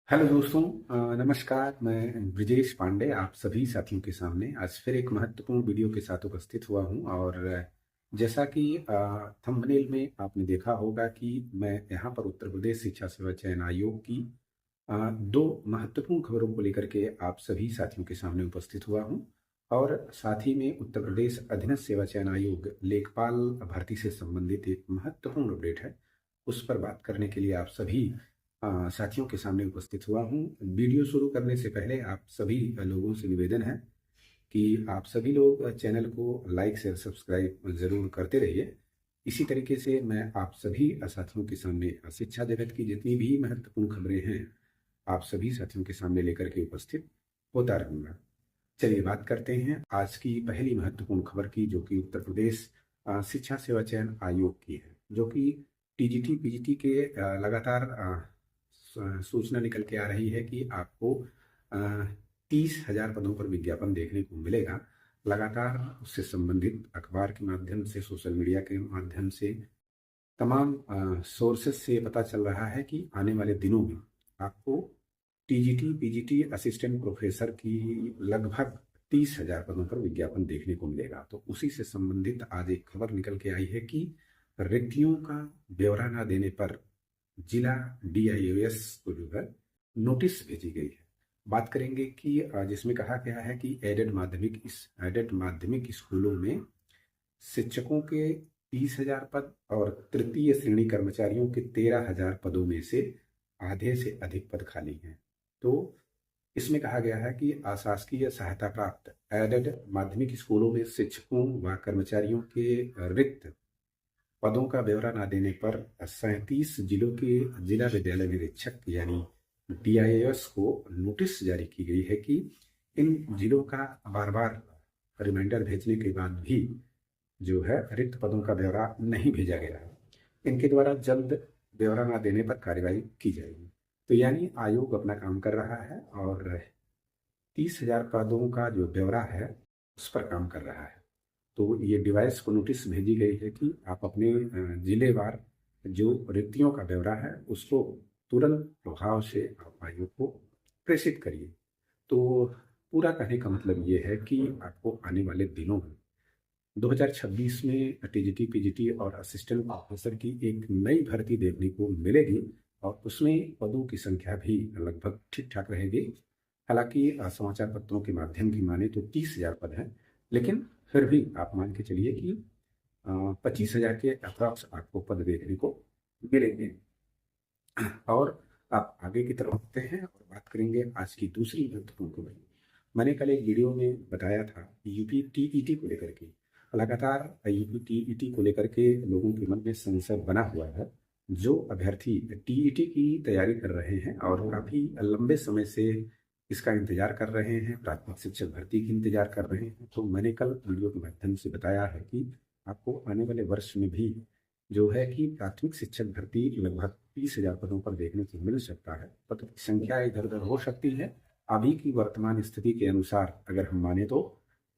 Hello दोस्तों। नमस्कार। मैं ब्रिजेश पांडे आप सभी साथियों के सामने आज फिर एक महत्वपूर्ण वीडियो के साथ उपस्थित हुआ हूं। और जैसा कि थंबनेल में आपने देखा होगा कि मैं यहां पर उत्तर प्रदेश शिक्षा सेवा चयन आयोग की दो महत्वपूर्ण खबरों को लेकर के आप सभी साथियों के सामने उपस्थित हुआ हूं। और साथ ही में उत्तर प्रदेश अधीनस्थ सेवा चयन आयोग लेखपाल भर्ती से संबंधित एक महत्वपूर्ण अपडेट है, उस पर बात करने के लिए आप सभी साथियों के सामने उपस्थित हुआ हूँ। वीडियो शुरू करने से पहले आप सभी लोगों से निवेदन है कि आप सभी लोग चैनल को लाइक शेयर सब्सक्राइब जरूर करते रहिए। इसी तरीके से मैं आप सभी साथियों के सामने शिक्षा जगत की जितनी भी महत्वपूर्ण खबरें हैं आप सभी साथियों के सामने लेकर के उपस्थित होता रहूंगा। चलिए बात करते हैं आज की पहली महत्वपूर्ण खबर की, जो कि उत्तर प्रदेश शिक्षा सेवा चयन आयोग की है, जो कि टीजीटी पीजीटी के लगातार सूचना निकल के आ रही है कि आपको 30,000 पदों पर विज्ञापन देखने को मिलेगा। लगातार उससे संबंधित अखबार के माध्यम से, सोशल मीडिया के माध्यम से, तमाम सोर्सेस से पता चल रहा है कि आने वाले दिनों में आपको टीजीटी पीजीटी असिस्टेंट प्रोफेसर की लगभग 30,000 पदों पर विज्ञापन देखने को मिलेगा। तो उसी से संबंधित आज एक खबर निकल के आई है कि रिक्तियों का ब्यौरा न देने पर जिला डीआईओएस को जो है नोटिस भेजी गई है। बात करेंगे कि जिसमें कहा गया है कि एडेड माध्यमिक स्कूलों में शिक्षकों के 30,000 पद और तृतीय श्रेणी कर्मचारियों के 13,000 पदों में से आधे से अधिक पद खाली हैं। तो इसमें कहा गया है कि अशासकीय सहायता प्राप्त एडेड माध्यमिक स्कूलों में शिक्षकों व कर्मचारियों के रिक्त पदों का ब्यौरा न देने पर 37 जिलों के जिला विद्यालय निरीक्षक यानी डीआईएस को नोटिस जारी की गई है कि इन जिलों का बार बार रिमाइंडर भेजने के बाद भी जो है रिक्त पदों का ब्यौरा नहीं भेजा गया है। इनके द्वारा जल्द ब्यौरा न देने पर कार्रवाई की जाएगी। तो यानी आयोग अपना काम कर रहा है और 30,000 पदों का जो ब्यौरा है उस पर काम कर रहा है। तो ये डिवाइस को नोटिस भेजी गई है कि आप अपने जिलेवार जो रिक्तियों का ब्यौरा है उसको तुरंत प्रभाव से आप आयोग को प्रेषित करिए। तो पूरा कहने का मतलब ये है कि आपको आने वाले दिनों में 2026 में टीजीटी पीजीटी और असिस्टेंट प्रोफेसर की एक नई भर्ती देखने को मिलेगी और उसमें पदों की संख्या भी लगभग ठीक ठाक रहेगी। हालांकि समाचार पत्रों के माध्यम की माने तो 30,000 पद हैं, लेकिन फिर भी आप मान के चलिए कि 25,000 के अप्रॉक्स आपको पद देखने को मिलेंगे। और आप आगे की तरफ बढ़ते हैं और बात करेंगे आज की दूसरी महत्वपूर्ण खबर। मैंने कल एक वीडियो में बताया था कि यूपी टीईटी को लेकर के लगातार यूपी टीईटी को लेकर के लोगों के मन में संशय बना हुआ है। जो अभ्यर्थी टीईटी की तैयारी कर रहे हैं और काफ़ी लंबे समय से इसका इंतजार कर रहे हैं, प्राथमिक शिक्षक भर्ती की इंतजार कर रहे हैं, तो मैंने कल वीडियो के माध्यम से बताया है कि आपको आने वाले वर्ष में भी जो है कि प्राथमिक शिक्षक भर्ती लगभग 30,000 पदों पर देखने को मिल सकता है। पद की संख्या इधर उधर हो सकती है। अभी की वर्तमान स्थिति के अनुसार अगर हम माने तो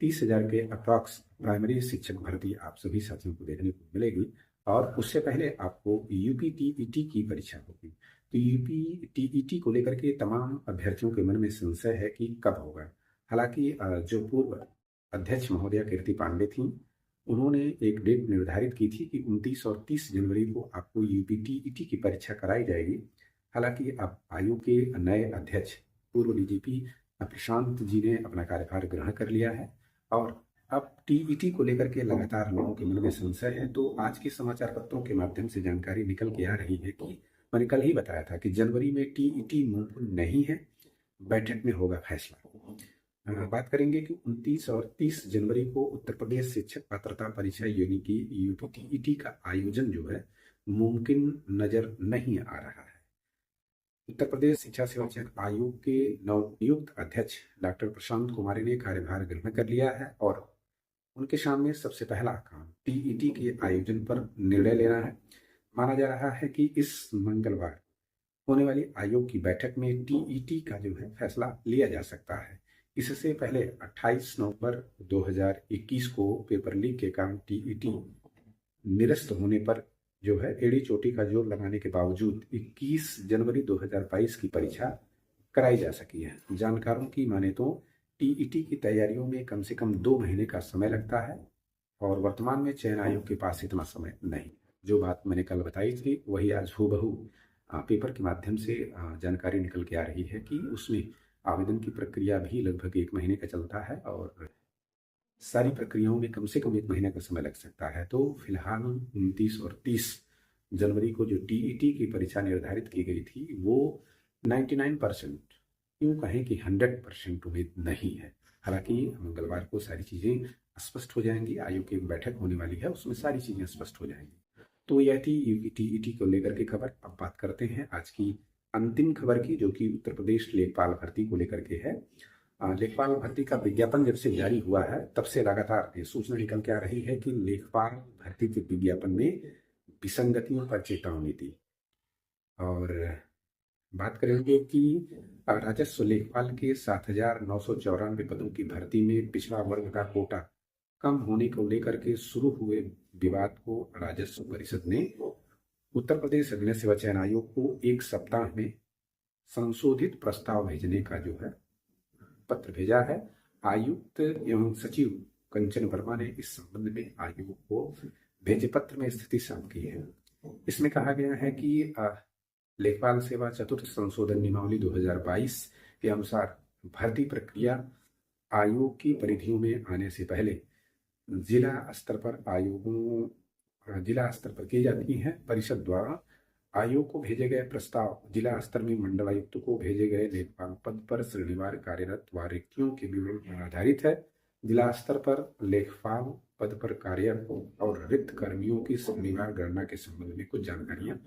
30,000 के अप्रॉक्स प्राइमरी शिक्षक भर्ती आप सभी साथियों को देखने को मिलेगी। और उससे पहले आपको यूपी टीईटी की परीक्षा होगी। तो यूपी टीईटी को लेकर के तमाम अभ्यर्थियों के मन में संशय है कि कब होगा। हालांकि जो पूर्व अध्यक्ष महोदया कीर्ति पांडे थी, उन्होंने एक डेट निर्धारित की थी कि 29 और 30 जनवरी को आपको यूपी टीईटी की परीक्षा कराई जाएगी। हालांकि अब आयोग के नए अध्यक्ष पूर्व डीजीपी प्रशांत जी ने अपना कार्यभार ग्रहण कर लिया है और अब टीईटी को लेकर के लगातार लोगों के मन में संशय है। तो आज के समाचार पत्रों के माध्यम से जानकारी निकल के आ रही है कि मैंने कल ही बताया था कि जनवरी में टीईटी मुमकिन नहीं है, बैठक में होगा फैसला। बात करेंगे कि 29 और 30 जनवरी को उत्तर प्रदेश शिक्षक पात्रता परीक्षा यानी कि यूपी टीईटी का आयोजन जो है मुमकिन नजर नहीं आ रहा है। उत्तर प्रदेश शिक्षा सेवा चयन आयोग के नवनियुक्त अध्यक्ष डॉक्टर प्रशांत कुमारी ने कार्यभार ग्रहण कर लिया है और उनके सामने सबसे पहला काम टीईटी के आयोजन पर निर्णय लेना है। माना जा रहा है कि इस मंगलवार होने वाली आयोग की बैठक में टीईटी का जो है फैसला लिया जा सकता है। इससे पहले 28 नवंबर 2021 को पेपर लीक के कारण टीईटी निरस्त होने पर जो है एड़ी चोटी का जोर लगाने के बावजूद 21 जनवरी 2022 की परीक्षा कराई जा सकी है। जानकारों की माने तो टीईटी की तैयारियों में कम से कम 2 महीने का समय लगता है और वर्तमान में चयन आयोग के पास इतना समय नहीं। जो बात मैंने कल बताई थी वही आज हूबहू पेपर के माध्यम से जानकारी निकल के आ रही है कि उसमें आवेदन की प्रक्रिया भी लगभग 1 महीने का चलता है और सारी प्रक्रियाओं में कम से कम 1 महीने का समय लग सकता है। तो फिलहाल 29 और 30 जनवरी को जो टीईटी की परीक्षा निर्धारित की गई थी वो 99%, यूँ कहें कि 100% उम्मीद नहीं है। हालांकि मंगलवार को सारी चीज़ें स्पष्ट हो जाएंगी, आयोग की एक बैठक होने वाली है, उसमें सारी चीज़ें स्पष्ट हो जाएंगी। तो यह थी टीईटी को लेकर के खबर। अब बात करते हैं आज की अंतिम खबर की, जो कि उत्तर प्रदेश लेखपाल भर्ती को लेकर के है। लेखपाल भर्ती का विज्ञापन जब से जारी हुआ है तब से लगातार ये सूचना निकल के आ रही है कि लेखपाल भर्ती के विज्ञापन में विसंगतियों पर चेतावनी दी। और बात करेंगे कि राजस्व लेखपाल के 7,994 पदों की भर्ती में पिछड़ा वर्ग का कोटा कम होने को लेकर के शुरू हुए विवाद को राजस्व परिषद ने उत्तर प्रदेश अग्नि सेवा चयन आयोग को 1 सप्ताह में संशोधित प्रस्ताव भेजने का जो है पत्र भेजा है। आयुक्त एवं सचिव कंचन वर्मा ने इस संबंध में आयोग को भेजे पत्र में स्थिति साफ की है। इसमें कहा गया है कि लेखपाल सेवा चतुर्थ संशोधन नियमावली 2022 के अनुसार भर्ती प्रक्रिया आयोग की परिधियों में आने से पहले जिला स्तर पर की जाती है। परिषद द्वारा आयोग को भेजे गए प्रस्ताव जिला स्तर में मंडलायुक्त को भेजे गए लेखपाल पद पर श्रेणीवार कार्यरत व रिक्तियों के विवरण पर आधारित है। जिला स्तर पर लेखपाल पद पर कार्यरत और रिक्त कर्मियों की श्रेणीवार गणना के संबंध में कुछ जानकारियां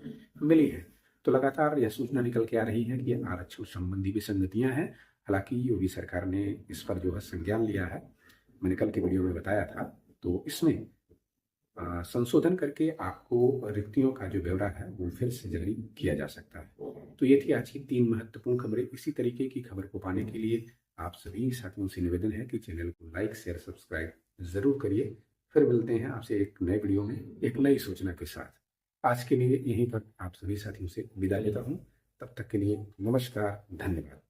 मिली है। तो लगातार यह सूचना निकल के आ रही है कि आरक्षण संबंधी विसंगतियां हैं। हालांकि योगी सरकार ने इस पर जो है संज्ञान लिया है, मैंने कल के वीडियो में बताया था। तो इसमें संशोधन करके आपको रिक्तियों का जो ब्यौरा है वो फिर से जारी किया जा सकता है। तो ये थी आज की 3 महत्वपूर्ण खबरें। इसी तरीके की खबर को पाने के लिए आप सभी साथियों से निवेदन है कि चैनल को लाइक शेयर सब्सक्राइब जरूर करिए। फिर मिलते हैं आपसे एक नए वीडियो में एक नई सूचना के साथ। आज के लिए यहीं पर आप सभी साथियों से विदा लेता हूँ। तब तक के लिए नमस्कार, धन्यवाद।